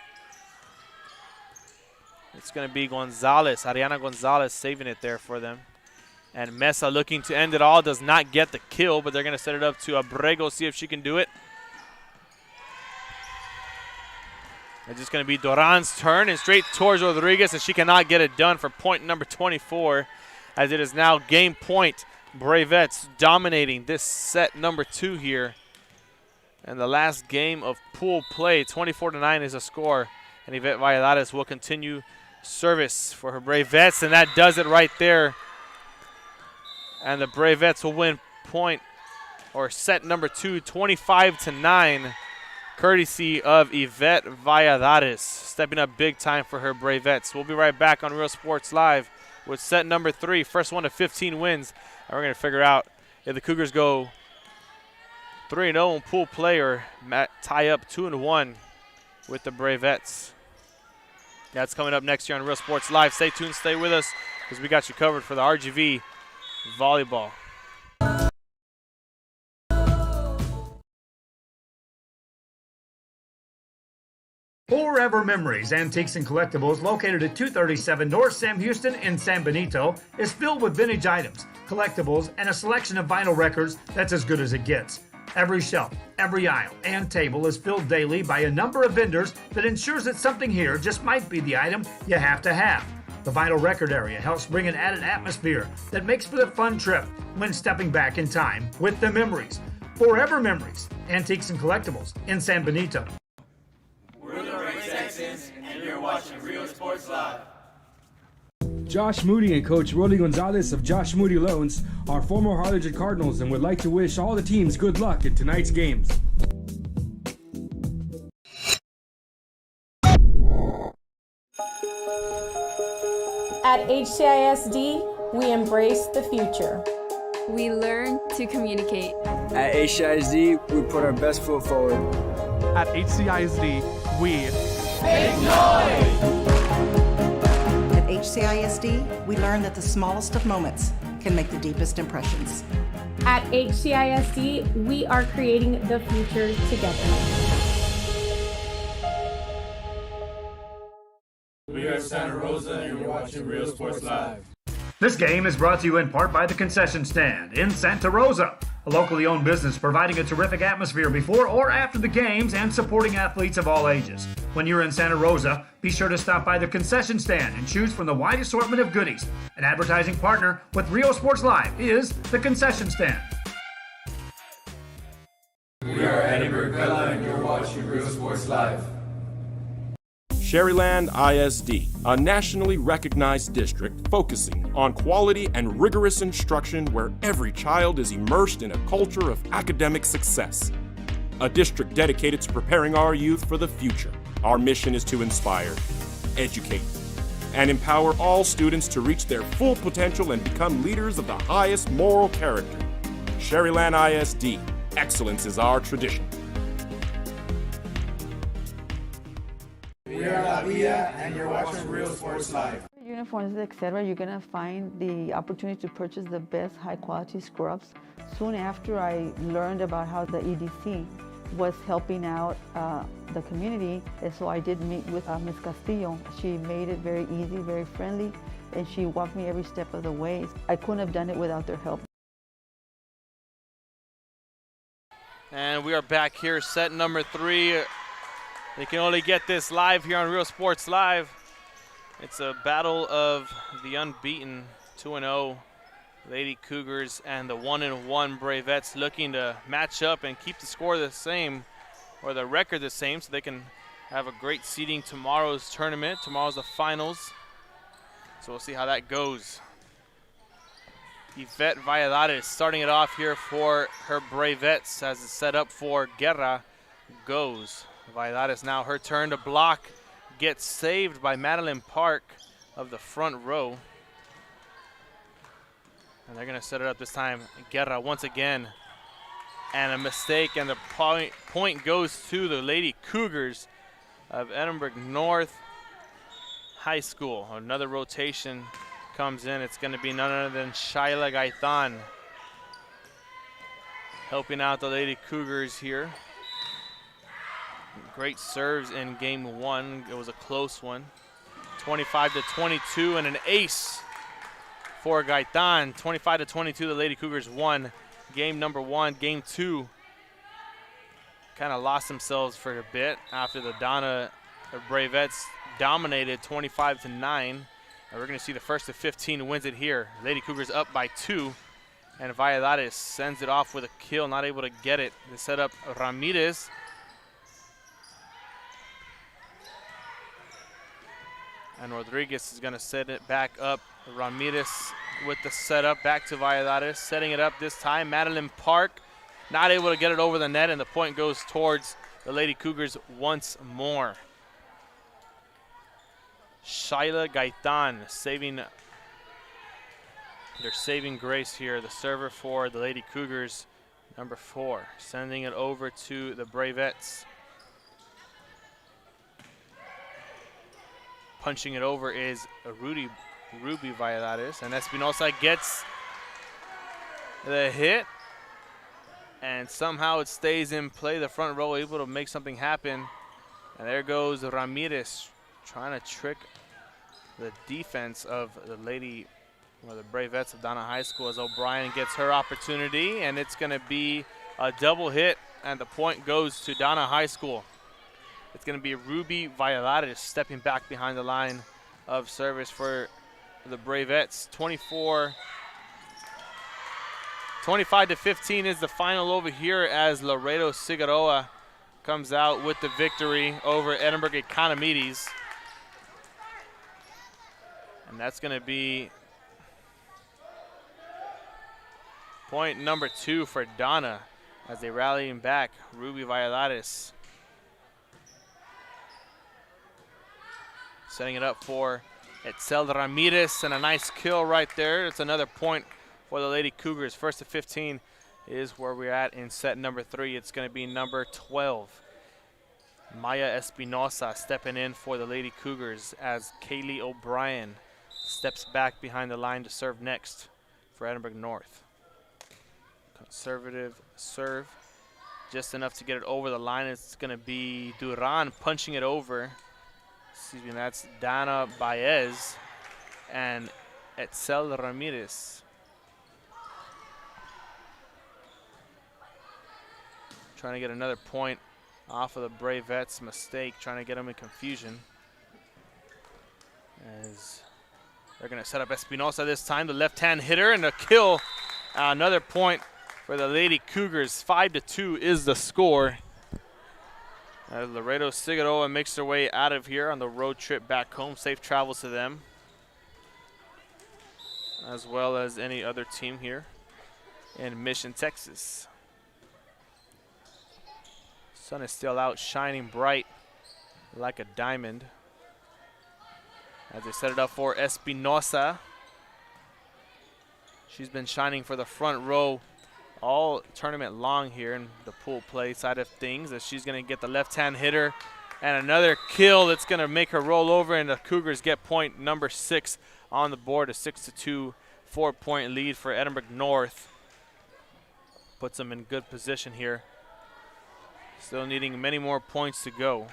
It's going to be Gonzalez, Ariana Gonzalez saving it there for them. And Mesa looking to end it all, does not get the kill, but they're going to set it up to Abrego, see if she can do it. It's just going to be Duran's turn and straight towards Rodriguez, and she cannot get it done for point number 24, as it is now game point. Bravettes dominating this set number 2 here. And the last game of pool play, 24-9 is a score. And Yvette Valladares will continue service for her Bravettes, and that does it right there. And the Bravettes will win point or set number 2, 25-9, courtesy of Yvette Valladares, stepping up big time for her Bravettes. We'll be right back on Real Sports Live with set number 3, first one to 15 wins. And we're going to figure out if the Cougars go 3-0 in pool play or tie up 2-1 with the Bravettes. That's coming up next year on Real Sports Live. Stay tuned, stay with us, because we got you covered for the RGV Volleyball. Forever Memories, Antiques and Collectibles, located at 237 North Sam Houston in San Benito, is filled with vintage items, collectibles, and a selection of vinyl records that's as good as it gets. Every shelf, every aisle, and table is filled daily by a number of vendors that ensures that something here just might be the item you have to have. The vinyl record area helps bring an added atmosphere that makes for the fun trip when stepping back in time with the memories. Forever Memories, Antiques and Collectibles in San Benito. We're the Red Texans, and you're watching Real Sports Live. Josh Moody and Coach Rolly Gonzalez of Josh Moody Loans are former Harlingen Cardinals and would like to wish all the teams good luck in tonight's games. At HCISD, we embrace the future. We learn to communicate. At HCISD, we put our best foot forward. At HCISD, we At HCISD, we learn that the smallest of moments can make the deepest impressions. At HCISD, we are creating the future together. We are Santa Rosa, and you're watching Real Sports Live. This game is brought to you in part by the Concession Stand in Santa Rosa, a locally owned business providing a terrific atmosphere before or after the games and supporting athletes of all ages. When you're in Santa Rosa, be sure to stop by the Concession Stand and choose from the wide assortment of goodies. An advertising partner with Real Sports Live is the Concession Stand. We are Edinburg, Bella, and you're watching Real Sports Live. Sherryland ISD, a nationally recognized district focusing on quality and rigorous instruction where every child is immersed in a culture of academic success. A district dedicated to preparing our youth for the future. Our mission is to inspire, educate, and empower all students to reach their full potential and become leaders of the highest moral character. Sherryland ISD, excellence is our tradition. We are La Villa, and you're watching Real Sports Live. Uniforms, etc., you're going to find the opportunity to purchase the best high-quality scrubs. Soon after I learned about how the EDC was helping out the community, and so I did meet with Ms. Castillo. She made it very easy, very friendly, and she walked me every step of the way. I couldn't have done it without their help. And we are back here, set number 3. You can only get this live here on Real Sports Live. It's a battle of the unbeaten 2-0 Lady Cougars and the 1-1 Bravettes looking to match up and keep the score the same, or the record the same, so they can have a great seeding tomorrow's tournament. Tomorrow's the finals, so we'll see how that goes. Yvette Valladares starting it off here for her Bravettes as it's set up for Guerra goes. Valladares now her turn to block, gets saved by Madeline Park of the front row. And they're going to set it up this time. Guerra once again. And a mistake, and the point goes to the Lady Cougars of Edinburg North High School. Another rotation comes in. It's going to be none other than Shaila Gaithan helping out the Lady Cougars here. Great serves in game 1. It was a close one. 25-22 and an ace for Gaitán. 25-22, the Lady Cougars won game number 1. Game 2 kind of lost themselves for a bit after the Donna Bravettes dominated 25-9. And we're going to see the first of 15 wins it here. Lady Cougars up by 2. And Valladares sends it off with a kill, not able to get it. They set up Ramirez. And Rodriguez is going to set it back up. Ramirez with the setup back to Valladares, setting it up this time. Madeline Park not able to get it over the net, and the point goes towards the Lady Cougars once more. Shaila Gaitán saving their saving grace here. The server for the Lady Cougars, number 4, sending it over to the Bravettes. Punching it over is Ruby Valladares, and Espinosa gets the hit, and somehow it stays in play. The front row able to make something happen, and there goes Ramirez trying to trick the defense of the Lady, or the Bravettes of Donna High School, as O'Brien gets her opportunity, and it's going to be a double hit, and the point goes to Donna High School. It's going to be Ruby Valladares stepping back behind the line of service for the Bravettes. 25-15 is the final over here as Laredo Figueroa comes out with the victory over Edinburg Economides. And that's going to be point number 2 for Donna as they rally him back. Ruby Valladares setting it up for Etzel Ramirez, and a nice kill right there. It's another point for the Lady Cougars. 1-15 is where we're at in set number 3. It's going to be number 12. Maya Espinosa stepping in for the Lady Cougars as Kaylee O'Brien steps back behind the line to serve next for Edinburg North. Conservative serve, just enough to get it over the line. It's going to be Duran punching it over. Excuse me, that's Dana Baez and Etzel Ramirez. Trying to get another point off of the Bravettes' mistake, trying to get them in confusion. As they're going to set up Espinosa this time, the left-hand hitter, and a kill. Another point for the Lady Cougars. 5-2 is the score. As Laredo Figueroa makes their way out of here on the road trip back home. Safe travels to them, as well as any other team here in Mission, Texas. Sun is still out, shining bright like a diamond as they set it up for Espinosa. She's been shining for the front row all tournament long here in the pool play side of things, as she's going to get the left-hand hitter and another kill that's going to make her roll over, and the Cougars get point number 6 on the board. A 6-2 4-point lead for Edinburg North. Puts them in good position here. Still needing many more points to go.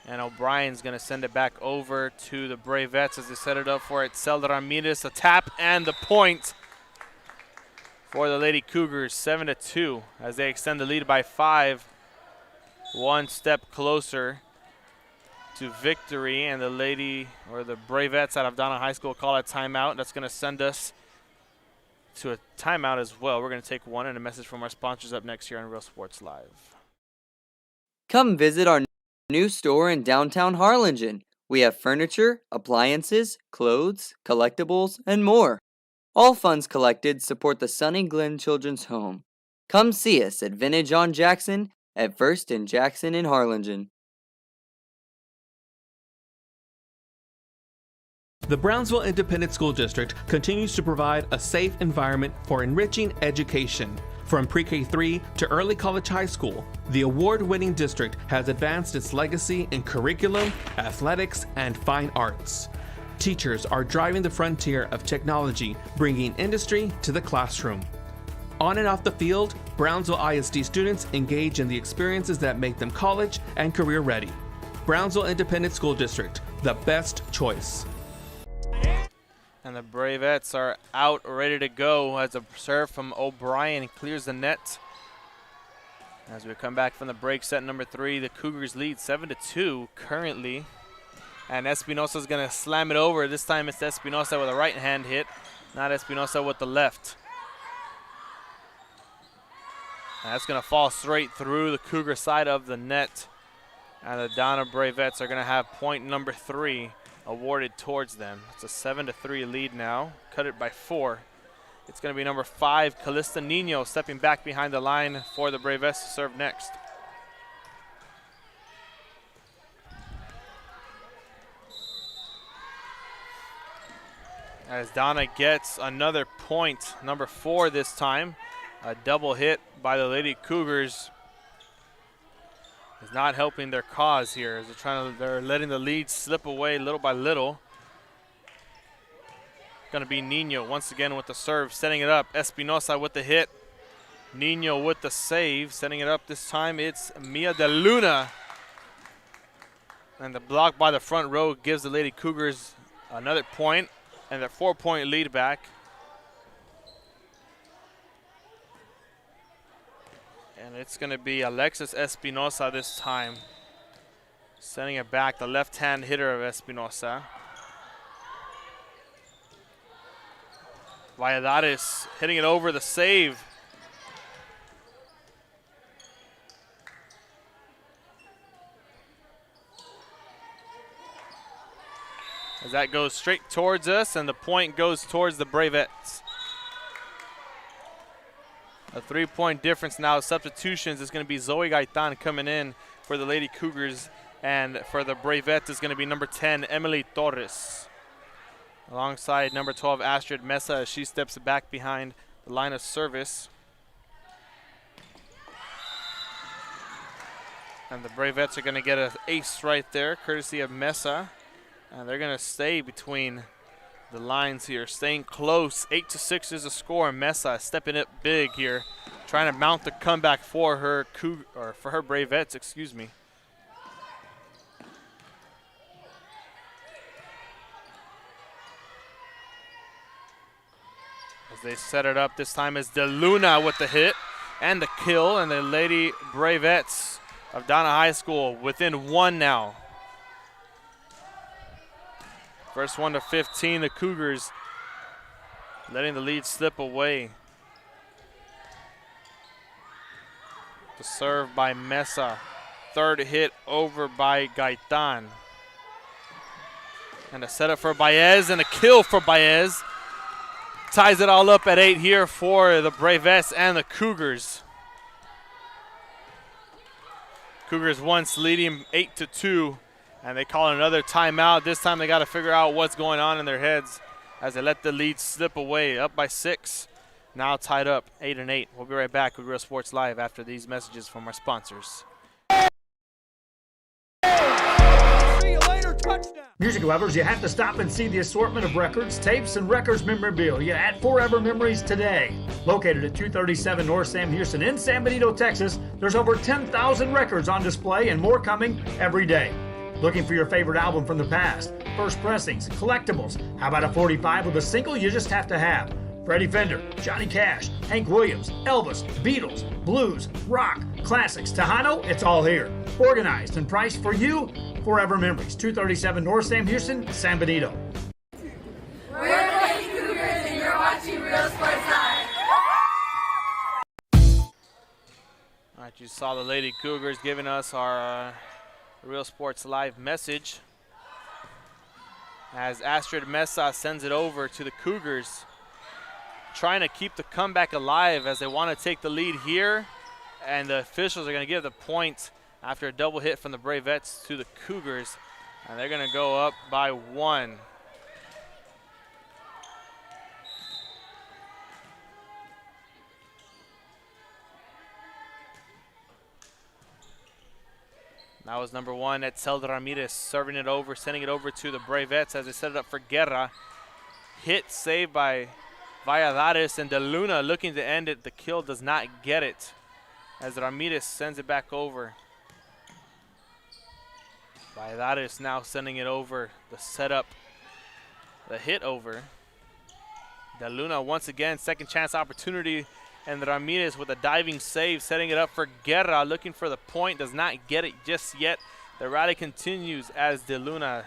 And O'Brien's going to send it back over to the Bravettes as they set it up for Etzel Ramirez. A tap and the point for the Lady Cougars. 7-2 as they extend the lead by 5. One step closer to victory, and the Bravettes out of Donna High School call a timeout. That's going to send us to a timeout as well. We're going to take one, and a message from our sponsors up next here on Real Sports Live. Come visit our new store in downtown Harlingen. We have furniture, appliances, clothes, collectibles, and more. All funds collected support the Sunny Glen Children's Home. Come see us at Vintage on Jackson at First and Jackson in Harlingen. The Brownsville Independent School District continues to provide a safe environment for enriching education. From pre-K3 to early college high school, the award-winning district has advanced its legacy in curriculum, athletics, and fine arts. Teachers are driving the frontier of technology, bringing industry to the classroom. On and off the field, Brownsville ISD students engage in the experiences that make them college and career ready. Brownsville Independent School District, the best choice. And the Bravettes are out, ready to go as a serve from O'Brien clears the net. As we come back from the break, set number 3, the Cougars lead 7-2 currently. And Espinosa's going to slam it over. This time it's Espinosa with a right hand hit, not Espinosa with the left. And that's going to fall straight through the Cougar side of the net. And the Donna Bravettes are going to have point number 3 awarded towards them. It's a 7-3 lead now. Cut it by 4. It's going to be number 5, Calista Nino, stepping back behind the line for the Bravettes to serve next. As Donna gets another point, number 4 this time. A double hit by the Lady Cougars is not helping their cause here as they're letting the lead slip away little by little. Going to be Nino once again with the serve, setting it up. Espinosa with the hit. Nino with the save, setting it up this time. It's Mia De Luna. And the block by the front row gives the Lady Cougars another point and their 4-point lead back. And it's going to be Alexis Espinosa this time. Sending it back, the left-hand hitter of Espinosa. Valladares hitting it over the save. As that goes straight towards us, and the point goes towards the Bravettes. A 3-point difference now. Substitutions is going to be Zoe Gaitan coming in for the Lady Cougars, and for the Bravettes is going to be number 10, Emily Torres. Alongside number 12, Astrid Mesa, as she steps back behind the line of service. And the Bravettes are going to get an ace right there, courtesy of Mesa. And they're going to stay between the lines here, staying close. 8-6 is the score. Mesa stepping it big here, trying to mount the comeback for her Bravettes, excuse me. As they set it up, this time is De Luna with the hit and the kill, and the Lady Bravettes of Donna High School within one now. First one to 15, the Cougars letting the lead slip away. The serve by Mesa. Third hit over by Gaitan. And a setup for Baez and a kill for Baez. Ties it all up at 8 here for the Bravettes and the Cougars. Cougars once leading 8-2, and they call another timeout. This time they got to figure out what's going on in their heads as they let the lead slip away, up by 6. Now tied up 8-8. We'll be right back with Real Sports Live after these messages from our sponsors. See you later, touchdown. Music lovers, you have to stop and see the assortment of records, tapes, and records memorabilia at Forever Memories today. Located at 237 North Sam Houston in San Benito, Texas, there's over 10,000 records on display and more coming every day. Looking for your favorite album from the past, first pressings, collectibles? How about a 45 with a single you just have to have? Freddie Fender, Johnny Cash, Hank Williams, Elvis, Beatles, blues, rock, classics, Tejano, it's all here. Organized and priced for you. Forever Memories, 237 North Sam Houston, San Benito. We're the Lady Cougars and you're watching Real Sports Live. All right, you saw the Lady Cougars giving us our Real Sports Live message. As Astrid Mesa sends it over to the Cougars, trying to keep the comeback alive as they want to take the lead here. And the officials are going to give the point after a double hit from the Bravettes to the Cougars. And they're going to go up by 1. That was number 1, Etzelda Ramirez, serving it over, sending it over to the Bravettes as they set it up for Guerra. Hit saved by Valladares, and De Luna looking to end it. The kill does not get it as Ramirez sends it back over. Valladares now sending it over, the setup, the hit over. De Luna once again, second chance opportunity, and Ramirez with a diving save, setting it up for Guerra, looking for the point, does not get it just yet. The rally continues as De Luna.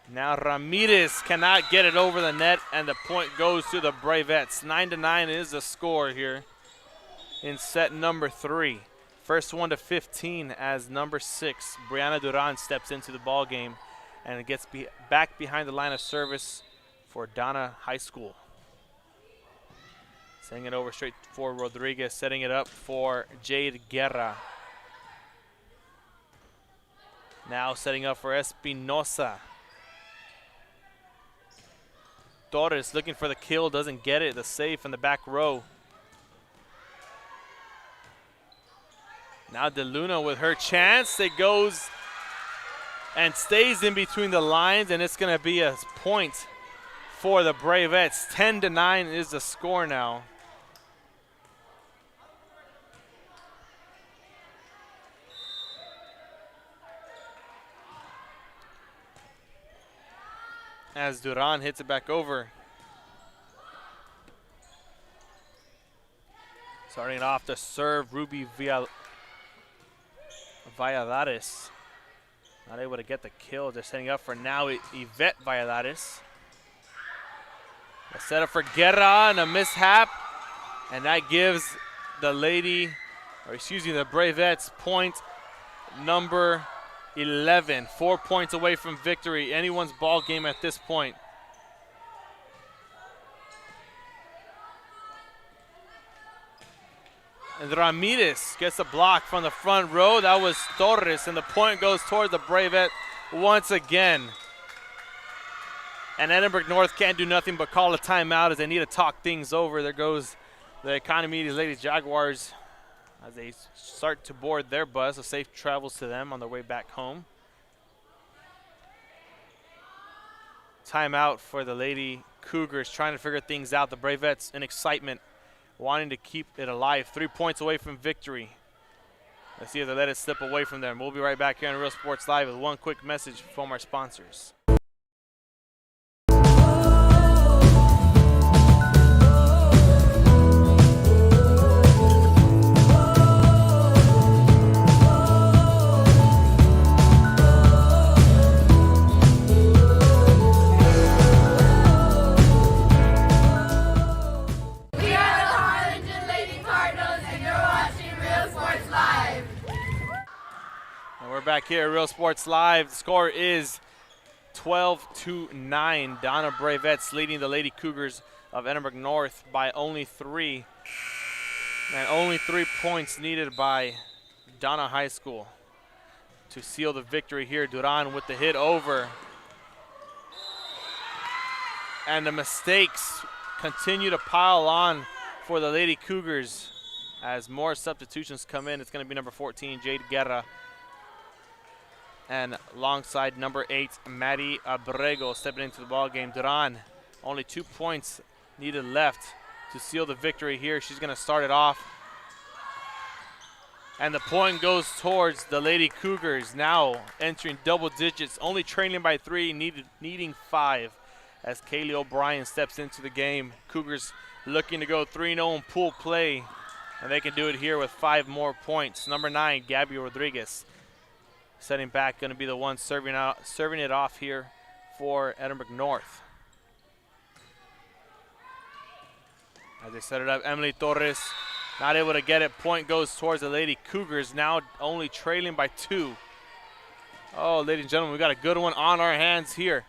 Now Ramirez cannot get it over the net, and the point goes to the Bravettes. 9-9 is the score here in set number 3. First one to 15 as number 6, Brianna Duran, steps into the ball game and it gets back behind the line of service for Donna High School. Sending it over straight for Rodriguez, setting it up for Jade Guerra. Now setting up for Espinosa. Torres looking for the kill, doesn't get it. The save from the back row. Now De Luna with her chance. It goes and stays in between the lines, and it's going to be a point for the Bravettes. 10-9 is the score now. As Duran hits it back over. Starting it off to serve, Ruby Valladares. Not able to get the kill. They're setting up for now Yvette Valladares. A setup for Guerra and a mishap. And that gives the the Bravettes point number 11. 4 points away from victory. Anyone's ball game at this point. And Ramirez gets a block from the front row. That was Torres, and the point goes toward the Bravette once again. And Edinburg North can't do nothing but call a timeout as they need to talk things over. There goes the economy, these Lady Jaguars, as they start to board their bus. So safe travels to them on their way back home. Timeout for the Lady Cougars, trying to figure things out. The Bravettes in excitement, wanting to keep it alive. 3 points away from victory. Let's see if they let it slip away from them. We'll be right back here on Real Sports Live with one quick message from our sponsors. Back here at Real Sports Live. The score is 12-9. Donna Bravettes leading the Lady Cougars of Edinburg North by only 3. And only 3 points needed by Donna High School to seal the victory here. Duran with the hit over. And the mistakes continue to pile on for the Lady Cougars as more substitutions come in. It's going to be number 14, Jade Guerra. And alongside number 8, Maddie Abrego stepping into the ball game. Duran, only 2 points needed left to seal the victory here. She's going to start it off. And the point goes towards the Lady Cougars, now entering double digits, only trailing by 3, needing 5 as Kaylee O'Brien steps into the game. Cougars looking to go 3-0 in pool play, and they can do it here with 5 more points. Number 9, Gabby Rodriguez. Setting back, going to be the one serving it off here for Edinburg North. As they set it up, Emily Torres not able to get it. Point goes towards the Lady Cougars, now only trailing by 2. Oh, ladies and gentlemen, we got a good one on our hands here.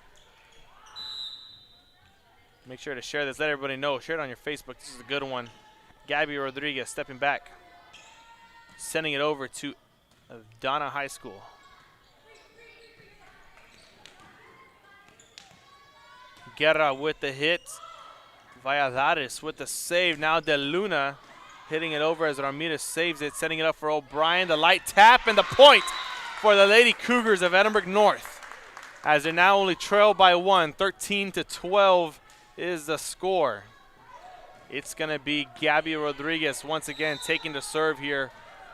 Make sure to share this. Let everybody know. Share it on your Facebook. This is a good one. Gabby Rodriguez stepping back, sending it over to Donna High School. Guerra with the hit. Valladares with the save. Now De Luna hitting it over as Ramirez saves it, setting it up for O'Brien. The light tap and the point for the Lady Cougars of Edinburg North, as they're now only trailed by 1. 13-12 is the score. It's going to be Gabby Rodriguez once again taking the serve here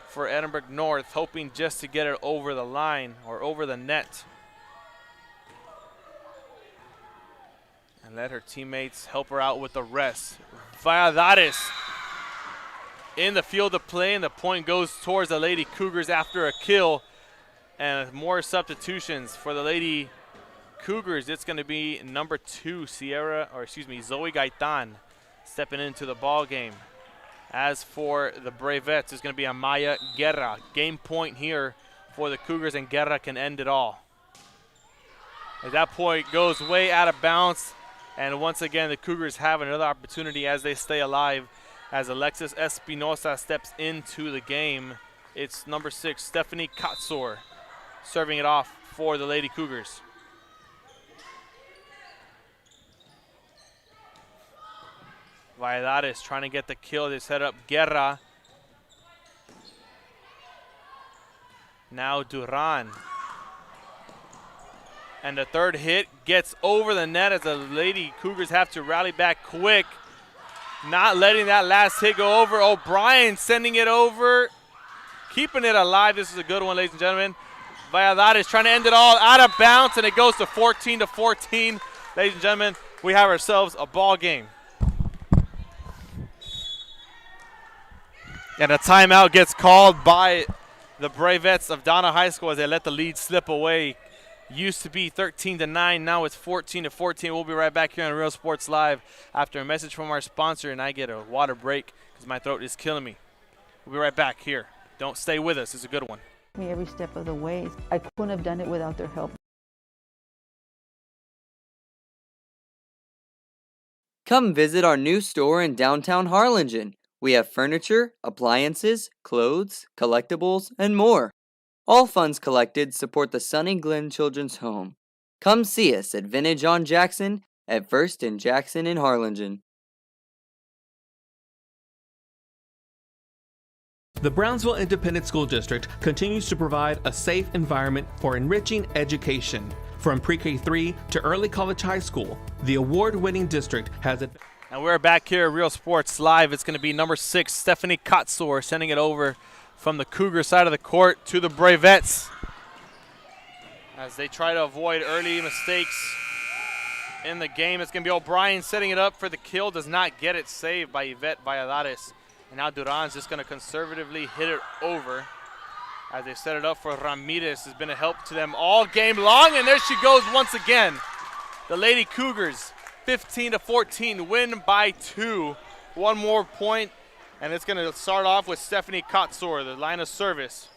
for Edinburg North, hoping just to get it over the line or over the net. And let her teammates help her out with the rest. Valladares in the field of play, and the point goes towards the Lady Cougars after a kill. And more substitutions for the Lady Cougars. It's going to be number 2, Zoe Gaitan stepping into the ball game. As for the Bravettes, it's going to be Amaya Guerra. Game point here for the Cougars, and Guerra can end it all. As that point goes way out of bounds. And once again, the Cougars have another opportunity as they stay alive, as Alexis Espinosa steps into the game. It's number 6, Stephanie Katsor, serving it off for the Lady Cougars. Valladares trying to get the kill. They set up Guerra. Now Duran. And the third hit gets over the net as the Lady Cougars have to rally back quick. Not letting that last hit go over. O'Brien sending it over. Keeping it alive. This is a good one, ladies and gentlemen. Valladares trying to end it all out of bounds, and it goes to 14-14. Ladies and gentlemen, we have ourselves a ball game. And a timeout gets called by the Bravettes of Donna High School as they let the lead slip away. Used to be 13-9, now it's 14-14. We'll be right back here on Real Sports Live after a message from our sponsor, and I get a water break because my throat is killing me. We'll be right back here. Don't stay with us. It's a good one. Me every step of the way. I couldn't have done it without their help. Come visit our new store in downtown Harlingen. We have furniture, appliances, clothes, collectibles, and more. All funds collected support the Sunny Glen Children's Home. Come see us at Vintage on Jackson at First and Jackson in Harlingen. The Brownsville Independent School District continues to provide a safe environment for enriching education. From pre-K3 to early college high school, the award-winning district has it. And we're back here at Real Sports Live. It's going to be number 6, Stephanie Kotzor, sending it over from the Cougar side of the court to the Bravettes as they try to avoid early mistakes in the game. It's going to be O'Brien setting it up for the kill. Does not get it saved by Yvette Valladares. And now Duran's just going to conservatively hit it over as they set it up for Ramirez. Has been a help to them all game long. And there she goes once again. The Lady Cougars, 15-14, win by 2. One more point, and it's going to start off with Stephanie Kotzor, the line of service.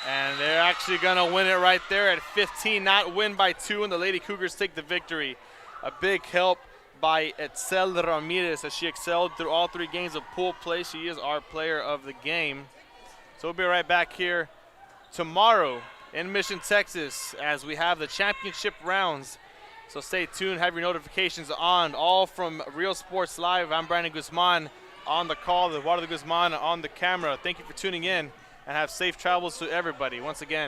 And they're actually going to win it right there at 15, not win by 2, and the Lady Cougars take the victory. A big help by Etzel Ramirez as she excelled through all 3 games of pool play. She is our player of the game. So we'll be right back here tomorrow in Mission, Texas as we have the championship rounds. So stay tuned, have your notifications on, all from Real Sports Live. I'm Brandon Guzman on the call, Eduardo Guzman on the camera. Thank you for tuning in, and have safe travels to everybody once again.